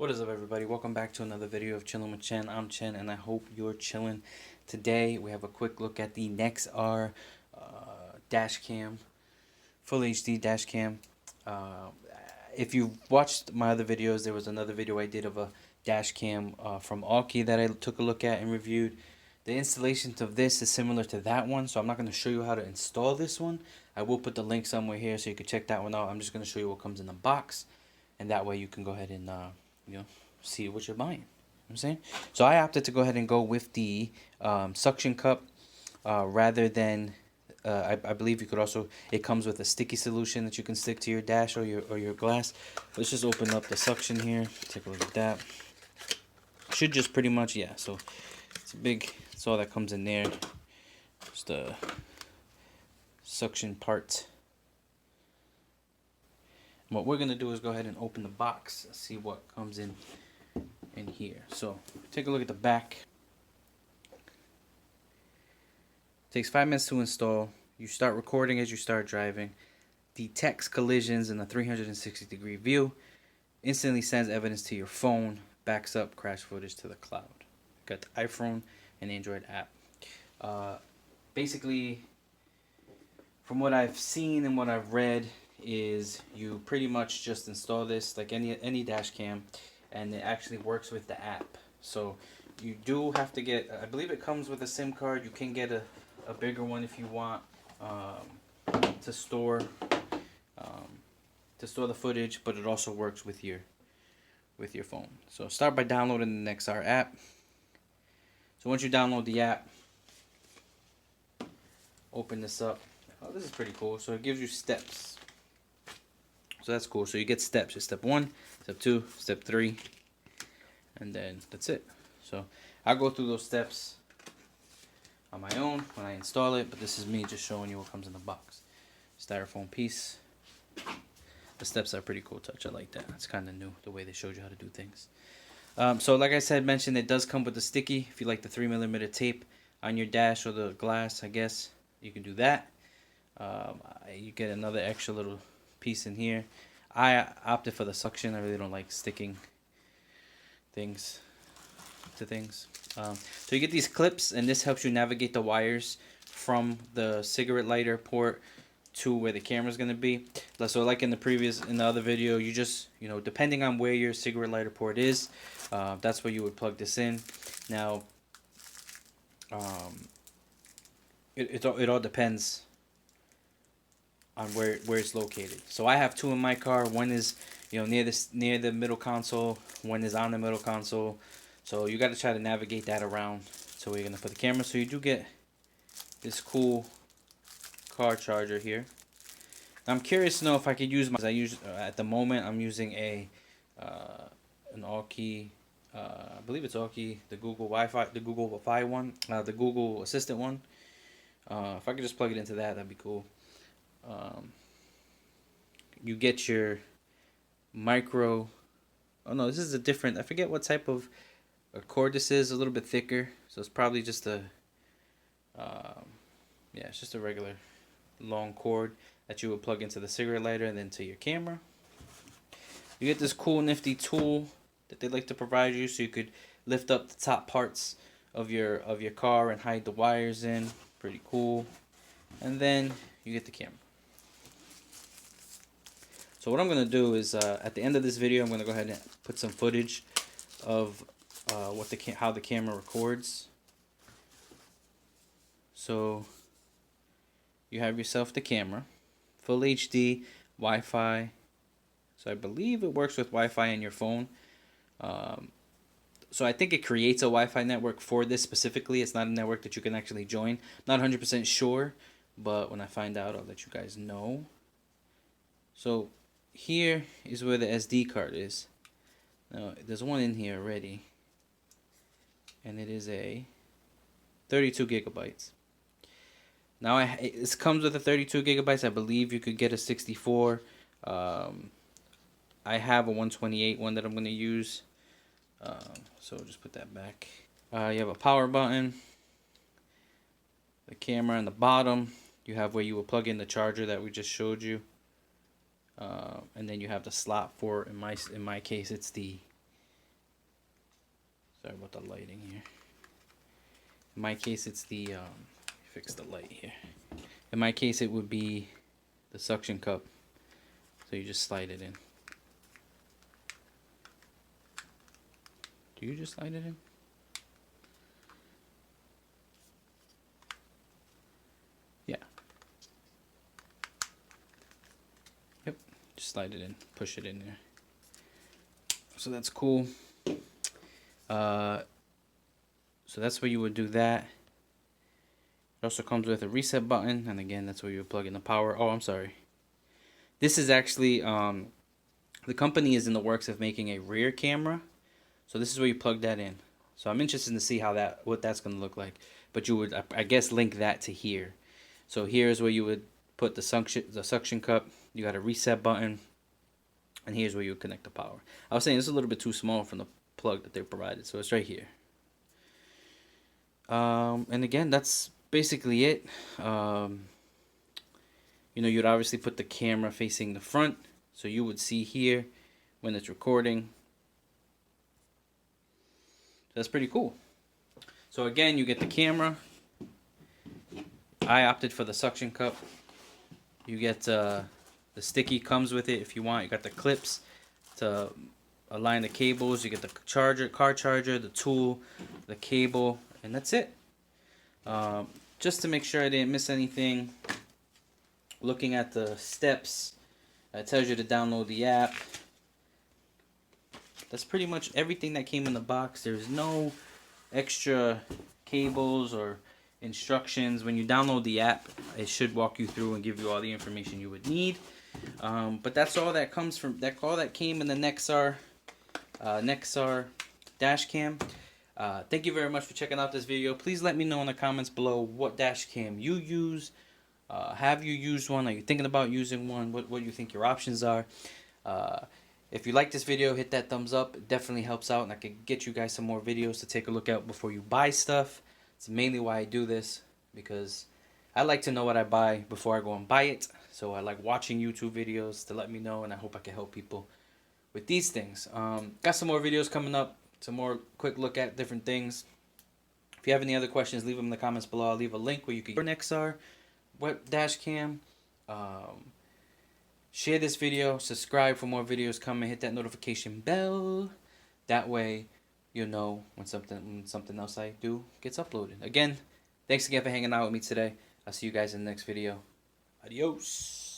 What is up, everybody? Welcome back to another video of Chillin' with Chen. I'm Chen and I hope you're chilling. Today we have a quick look at the Nexar DashCam, Full HD DashCam. If you've watched my other videos, there was another video I did of a DashCam from Alki that I took a look at and reviewed. The installation of this is similar to that one, so I'm not going to show you how to install this one. I will put the link somewhere here so you can check that one out. I'm just going to show you what comes in the box, and that way you can go ahead and see what you're buying. You know what I'm saying? So I opted to go ahead and go with the suction cup rather than I believe you could also, it comes with a sticky solution that you can stick to your dash or your glass. Let's just open up the suction here, take a look at that. Should just pretty much, yeah, so it's a big, that's all that comes in there. Just the suction part. And what we're gonna do is go ahead and open the box and see what comes in here. So take a look at the back. Takes 5 minutes to install. You start recording as you start driving. Detects collisions in a 360-degree view. Instantly sends evidence to your phone. Backs up crash footage to the cloud. Got the iPhone and Android app. Basically, from what I've seen and what I've read, is you pretty much just install this like any dash cam, and it actually works with the app. So you do have to get, I believe it comes with a SIM card. You can get a bigger one if you want to store the footage, but it also works with your phone. So start by downloading the Nexar app. So once you download the app, open this up. Oh, this is pretty cool. So it gives you steps. So that's cool. So you get steps. It's step 1, step 2, step 3, and then that's it. So I'll go through those steps on my own when I install it, but this is me just showing you what comes in the box. Styrofoam piece. The steps are pretty cool touch. I like that. It's kind of new, the way they showed you how to do things. So like I said, mentioned, it does come with the sticky. If you like the 3mm tape on your dash or the glass, I guess you can do that. You get another extra little piece in here. I opted for the suction. I really don't like sticking things to things. So you get these clips, and this helps you navigate the wires from the cigarette lighter port to where the camera is going to be. So like in the other video, you just, depending on where your cigarette lighter port is, that's where you would plug this in. Now, it all depends on where it's located. So I have 2 in my car. One is near the middle console. One is on the middle console. So you got to try to navigate that around. So we're gonna put the camera. So you do get this cool car charger here. I'm curious to know if I could use at the moment I'm using an Alki. I believe it's Alki, the Google Wi-Fi, the Google Fi one, the Google Assistant one. If I could just plug it into that, that'd be cool. You get your micro. Oh no, this is a different. I forget what type of a cord this is. A little bit thicker, so it's probably just a. Yeah, it's just a regular long cord that you would plug into the cigarette lighter and then to your camera. You get this cool nifty tool that they like to provide you, so you could lift up the top parts of your car and hide the wires in. Pretty cool. And then you get the camera. So what I'm going to do is, at the end of this video, I'm going to go ahead and put some footage of how the camera records. So you have yourself the camera, full HD, Wi-Fi. So I believe it works with Wi-Fi in your phone. So I think it creates a Wi-Fi network for this specifically. It's not a network that you can actually join. Not 100% sure, but when I find out, I'll let you guys know. So here is where the SD card is. Now, there's one in here already, and it is a 32 gigabytes. Now, it comes with a 32 gigabytes. I believe you could get a 64. I have a 128 one that I'm going to use. So just put that back. You have a power button, the camera on the bottom. You have where you will plug in the charger that we just showed you. And then you have the slot for, in my case, it's the Sorry about the lighting here. In my case, it's the fix the light here. In my case, it would be the suction cup. So you just slide it in. Do you just slide it in? Yeah. Yep. Just slide it in. Push it in there. So that's cool. So that's where you would do that. It also comes with a reset button, and again, that's where you would plug in the power. Oh, I'm sorry. This is actually the company is in the works of making a rear camera. So this is where you plug that in. So I'm interested to see what that's going to look like. But you would, I guess, link that to here. So here's where you would put the suction cup. You got a reset button. And here's where you would connect the power. I was saying it's a little bit too small from the plug that they provided. So it's right here. And again, that's basically it. You know, you'd obviously put the camera facing the front. So you would see here when it's recording. That's pretty cool. So again, you get the camera. I opted for the suction cup. You get the sticky comes with it if you want. You got the clips to align the cables. You get the car charger, the tool, the cable, and that's it. Just to make sure I didn't miss anything, looking at the steps, it tells you to download the app. That's pretty much everything that came in the box. There's no extra cables or instructions. When you download the app, it should walk you through and give you all the information you would need. But that's all that comes from all that came in the Nexar DashCam. Thank you very much for checking out this video. Please let me know in the comments below what DashCam you use. Have you used one? Are you thinking about using one? What you think your options are? If you like this video, hit that thumbs up. It definitely helps out, and I can get you guys some more videos to take a look at before you buy stuff. It's mainly why I do this, because I like to know what I buy before I go and buy it. So I like watching YouTube videos to let me know, and I hope I can help people with these things. Got some more videos coming up, some more quick look at different things. If you have any other questions, leave them in the comments below. I'll leave a link where you can get your Nexar web dashcam. Share this video, subscribe for more videos coming, hit that notification bell. That way you'll know when something else I do gets uploaded. Again, thanks again for hanging out with me today. I'll see you guys in the next video. Adios.